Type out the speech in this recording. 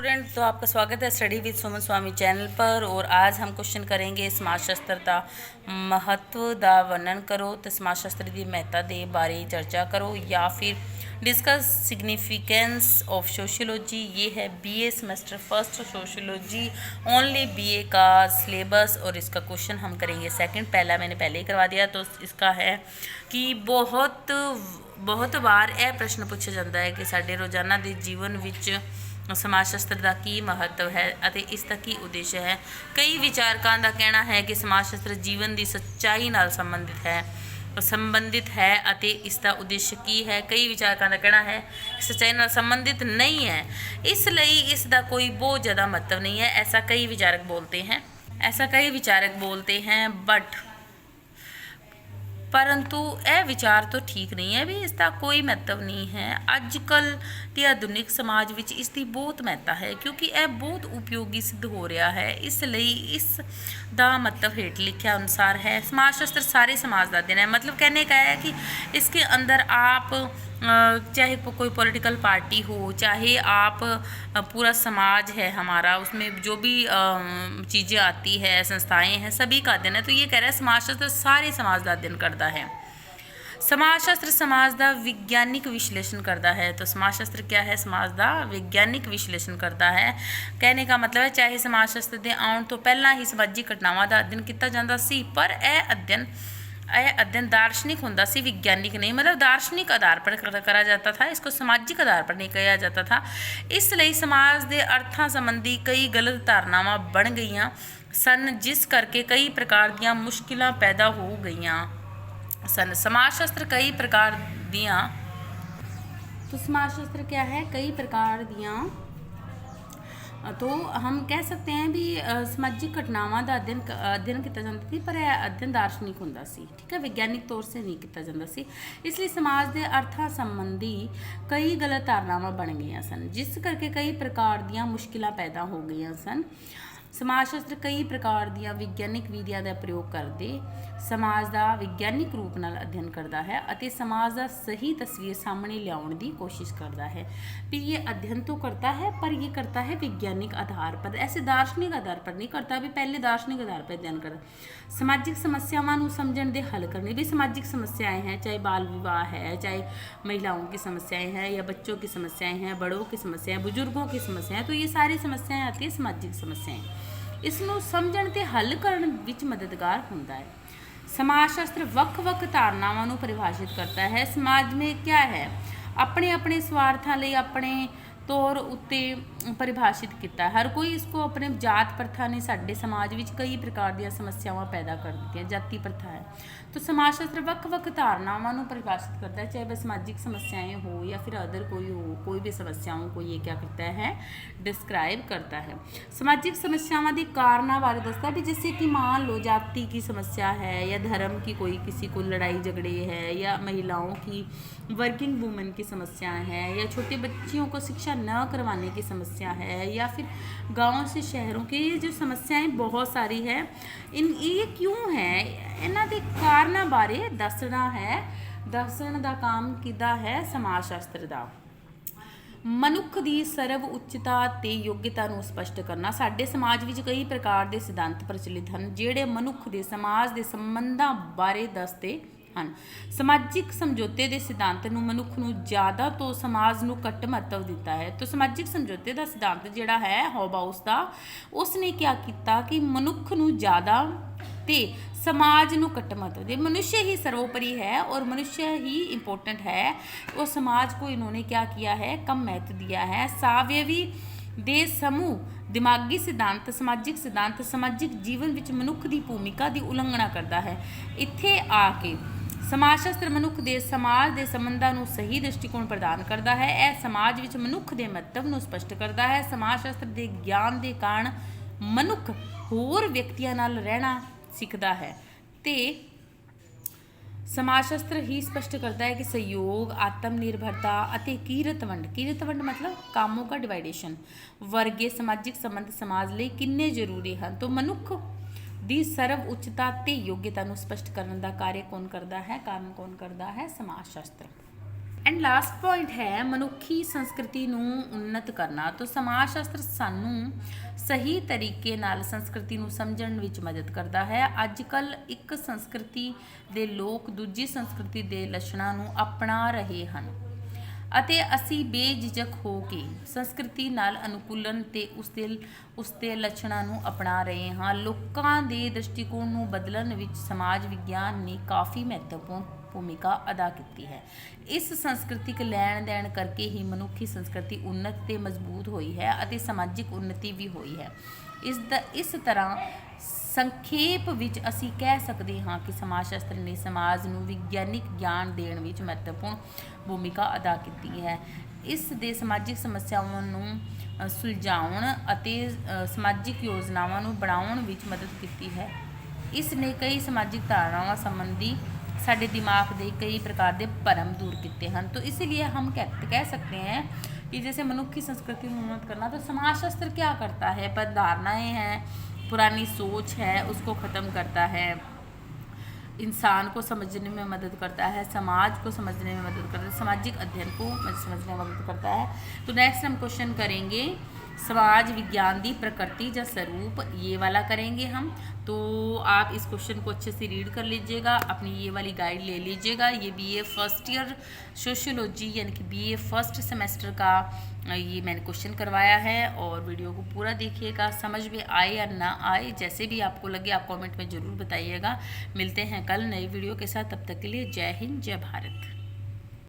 Student, तो आपका स्वागत है study with Suman Swami channel पर। और आज हम क्वेश्चन करेंगे समाज शास्त्र का महत्व का वर्णन करो। तो समाज शास्त्र की महत्ता के बारे चर्चा करो या फिर डिस्कस सिग्निफिकेंस ऑफ सोशियोलॉजी। ये है BA semester first sociology, only BA का सिलेबस। और इसका क्वेश्चन हम करेंगे सेकंड। पहला मैंने पहले ही करवा दिया। तो इसका है कि बहुत बार यह प्रश्न पूछा जाता है कि साडे रोज़ाना के जीवन विच समाज शास्त्र का की महत्व है और इसका की उद्देश्य है। कई विचारकों का कहना है कि समाज शास्त्र जीवन की सच्चाई नाल संबंधित है अते इसका उद्देश्य की है। कई विचारकों का कहना है सच्चाई नाल संबंधित नहीं है, इसलिए इसका कोई बहुत ज़्यादा महत्व नहीं है। ऐसा कई विचारक बोलते हैं बट परंतु यह विचार तो ठीक नहीं है भी इसका कोई महत्व नहीं है। अजकल के आधुनिक समाज विच इसकी बहुत महत्ता है क्योंकि यह बहुत उपयोगी सिद्ध हो रहा है। इसलिए इसका मतलब हेठ लिखा अनुसार है। समाज शास्त्र सारे समाज का अध्ययन है। मतलब कहने का है कि इसके अंदर आप चाहे कोई पॉलिटिकल पार्टी हो, चाहे आप पूरा समाज है हमारा, उसमें जो भी चीज़ें आती है, संस्थाएं हैं, सभी का अध्ययन है। तो ये कह रहा है समाज शास्त्र सारे समाज का अध्ययन करता है। समाज शास्त्र समाज का विज्ञानिक विश्लेषण करता है। तो समाज शास्त्र क्या है? समाज का विज्ञानिक विश्लेषण करता है। कहने का मतलब है चाहे समाज शास्त्र के आने तो पहला ही समाजिक घटनावां का अध्ययन किया जाता सी, पर यह अध्ययन दार्शनिक होंदा सी, विज्ञानिक नहीं। मतलब दार्शनिक आधार पर करा जाता था, इसको सामाजिक आधार पर नहीं किया जाता था। इसलिए समाज के अर्थों संबंधी कई गलत धारणावां बन गई सन, जिस करके कई प्रकार दी मुश्किलें पैदा हो गई सन। समाज शास्त्र कई प्रकार दियाँ, तो समाज शास्त्र क्या है? कई प्रकार दियाँ, तो हम कह सकते हैं भी समाजिक घटनावां का अध्ययन किया जाता थी, पर यह अध्ययन दार्शनिक होंदा सी, ठीक है, वैज्ञानिक तौर से नहीं किया जाता सी। इसलिए समाज के अर्थां संबंधी कई गलत धारणावां बन गई सन, जिस करके कई प्रकार दी मुश्किलें पैदा हो गई सन। समाज शास्त्र कई प्रकार दी विज्ञानिक विधियां का प्रयोग करते समाज का विज्ञानिक रूप नाल अध्ययन करता है और समाज का सही तस्वीर सामने लियाउण की कोशिश करता है। भी ये अध्ययन तो करता है पर ये करता है वैज्ञानिक आधार पर, ऐसे दार्शनिक आधार पर नहीं करता। भी पहले दार्शनिक आधार पर अध्ययन करता। सामाजिक समस्यावां नूं समझण दे हल करने, भी सामाजिक समस्याएं हैं, चाहे बाल विवाह है, चाहे महिलाओं की समस्याएं हैं, या बच्चों की समस्याएं हैं, बड़ों की समस्याएं, बुजुर्गों की समस्याएं, तो ये सारी समस्याएं आती है सामाजिक समस्याएं। इसनों समझण ते हल करन विच मददगार होंदा है। समाज शास्त्र वक्-वक् धारनावां नूं परिभाषित करता है। समाज में क्या है? अपने अपने स्वार्थां लई अपने तौर उत्ते परिभाषित किया। हर कोई इसको अपने जात प्रथा ने साडे समाज विच कई प्रकार दी समस्यावां पैदा कर दी। जाति प्रथा है, तो समाज शास्त्र वक्-वक् धारनावां नूं परिभाषित करता है, चाहे वह सामाजिक समस्याएं हो या फिर अदर कोई भी समस्याओं को ये क्या करता है? डिस्क्राइब करता है। सामाजिक समस्यावां के कारणों बारे दसता है भी, जैसे कि मान लो जाति की समस्या है, या धर्म की कोई किसी को लड़ाई झगड़े है, या महिलाओं की वर्किंग वूमेन की समस्याएं हैं, या छोटे बच्चियों को शिक्षा न करवाने की समस्या है, या फिर गाँव से शहरों की जो समस्याएं बहुत सारी है। ये क्यों है? इन्हां दे कारणों बारे दसना है। दसन का काम किदा है? समाज शास्त्र का। मनुख की सर्व उच्चता ते योग्यता नूं स्पष्ट करना। साडे समाज विच कई प्रकार के सिद्धांत प्रचलित हैं जिहड़े मनुख के समाज के संबंधां बारे दसदे ਹਨ। समाजिक समझौते के सिद्धांत ਨੂੰ मनुख ਨੂੰ ज़्यादा तो समाज ਨੂੰ घट महत्व दिता है। तो समाजिक समझौते का सिद्धांत जिहड़ा है हॉबाउस का, उसने क्या किया कि मनुख ਨੂੰ ज़्यादा ते समाज ਨੂੰ घट महत्व दे। मनुष्य ही सर्वोपरि है और मनुष्य ही इम्पोर्टेंट है, और समाज को इन्होंने क्या किया है? कम महत्व दिया है। सावयवी दे समूह दिमागी सिद्धांत समाजिक जीवन विच मनुख की भूमिका की उलंघना करता है। इत्थे आके समाज शास्त्र मनुख के समाज के संबंधों को सही दृष्टिकोण प्रदान करता है। यह समाज विच मनुख के महत्व को स्पष्ट करता है। समाज शास्त्र के ज्ञान के कारण मनुख होर व्यक्तियों नाल रहना सीखता है। तो समाज शास्त्र ही स्पष्ट करता है कि सहयोग, आत्मनिर्भरता अते किरत वंड मतलब कामों का डिवाइडेशन वर्गे सामाजिक संबंध समाज लिए किन्ने जरूरी हैं। तो मनुख ਦੀ ਸਰਵ ਉੱਚਤਾ ਤੇ ਯੋਗਤਾ ਨੂੰ ਸਪਸ਼ਟ ਕਰਨ ਦਾ ਕਾਰਜ ਕੌਣ ਕਰਦਾ ਹੈ? ਕੰਮ ਕੌਣ ਕਰਦਾ ਹੈ? ਸਮਾਜ ਸ਼ਾਸਤਰ। ਐਂਡ ਲਾਸਟ ਪੁਆਇੰਟ ਹੈ ਮਨੁੱਖੀ ਸੰਸਕ੍ਰਿਤੀ ਨੂੰ ਉન્નਤ ਕਰਨਾ। ਤਾਂ ਸਮਾਜ ਸ਼ਾਸਤਰ ਸਾਨੂੰ ਸਹੀ ਤਰੀਕੇ ਨਾਲ ਸੰਸਕ੍ਰਿਤੀ ਨੂੰ ਸਮਝਣ ਵਿੱਚ ਮਦਦ ਕਰਦਾ ਹੈ। ਅੱਜ ਕੱਲ੍ਹ ਇੱਕ ਸੰਸਕ੍ਰਿਤੀ ਦੇ ਲੋਕ ਦੂਜੀ ਸੰਸਕ੍ਰਿਤੀ ਦੇ ਲੱਛਣਾਂ ਨੂੰ ਅਪਣਾ ਰਹੇ ਹਨ ਅਤੇ ਅਸੀਂ ਬੇਝਿਜਕ ਹੋ ਕੇ ਸੰਸਕ੍ਰਿਤੀ ਨਾਲ ਅਨੁਕੂਲਨ ਤੇ ਉਸਦੇ ਲੱਛਣਾਂ ਨੂੰ ਅਪਣਾ ਰਹੇ ਹਾਂ। ਲੋਕਾਂ ਦੇ ਦ੍ਰਿਸ਼ਟੀਕੋਣ ਨੂੰ ਬਦਲਣ ਵਿੱਚ ਸਮਾਜ ਵਿਗਿਆਨ ਨੇ ਕਾਫੀ ਮਹੱਤਵਪੂਰਨ ਭੂਮਿਕਾ ਅਦਾ ਕੀਤੀ ਹੈ। ਇਸ ਸੰਸਕ੍ਰਿਤਿਕ ਲੈਣ ਦੇਣ ਕਰਕੇ ਹੀ ਮਨੁੱਖੀ ਸੰਸਕ੍ਰਿਤੀ ਉੱਨਤ ਤੇ ਮਜ਼ਬੂਤ ਹੋਈ ਹੈ ਅਤੇ ਸਮਾਜਿਕ ਉੱਨਤੀ ਵੀ ਹੋਈ ਹੈ। ਇਸ ਤਰ੍ਹਾਂ ਸੰਖੇਪ ਵਿੱਚ ਅਸੀਂ ਕਹਿ ਸਕਦੇ ਹਾਂ ਕਿ ਸਮਾਜ ਸ਼ਾਸਤਰ ਨੇ ਸਮਾਜ ਨੂੰ ਵਿਗਿਆਨਿਕ ਗਿਆਨ ਦੇਣ ਵਿੱਚ ਮਹੱਤਵਪੂਰਨ ਭੂਮਿਕਾ ਅਦਾ ਕੀਤੀ ਹੈ। ਇਸ ਦੇ ਸਮਾਜਿਕ ਸਮੱਸਿਆਵਾਂ ਨੂੰ ਸੁਲਝਾਉਣ ਅਤੇ ਸਮਾਜਿਕ ਯੋਜਨਾਵਾਂ ਨੂੰ ਬਣਾਉਣ ਵਿੱਚ ਮਦਦ ਕੀਤੀ ਹੈ। ਇਸ ਨੇ ਕਈ ਸਮਾਜਿਕ ਧਾਰਨਾਵਾਂ ਸੰਬੰਧੀ साढ़े दिमाग के कई प्रकार के भरम दूर किए हैं। तो इसीलिए हम कह सकते हैं कि जैसे मनुष्य की संस्कृति को उन्नत करना, तो समाजशास्त्र क्या करता है, पर धारणाएँ हैं, पुरानी सोच है, उसको ख़त्म करता है, इंसान को समझने में मदद करता है, समाज को समझने में मदद करता है, सामाजिक अध्ययन को समझने में मदद करता है। तो नेक्स्ट हम क्वेश्चन करेंगे समाज विज्ञान की प्रकृति या स्वरूप, ये वाला करेंगे हम। तो आप इस क्वेश्चन को अच्छे से रीड कर लीजिएगा, अपनी ये वाली गाइड ले लीजिएगा। ये बीए फर्स्ट ईयर सोशियोलॉजी यानी कि बीए फर्स्ट सेमेस्टर का ये मैंने क्वेश्चन करवाया है और वीडियो को पूरा देखिएगा। समझ में आए या ना आए, जैसे भी आपको लगे आप कमेंट में ज़रूर बताइएगा। मिलते हैं कल नई वीडियो के साथ, तब तक के लिए जय हिंद जय भारत।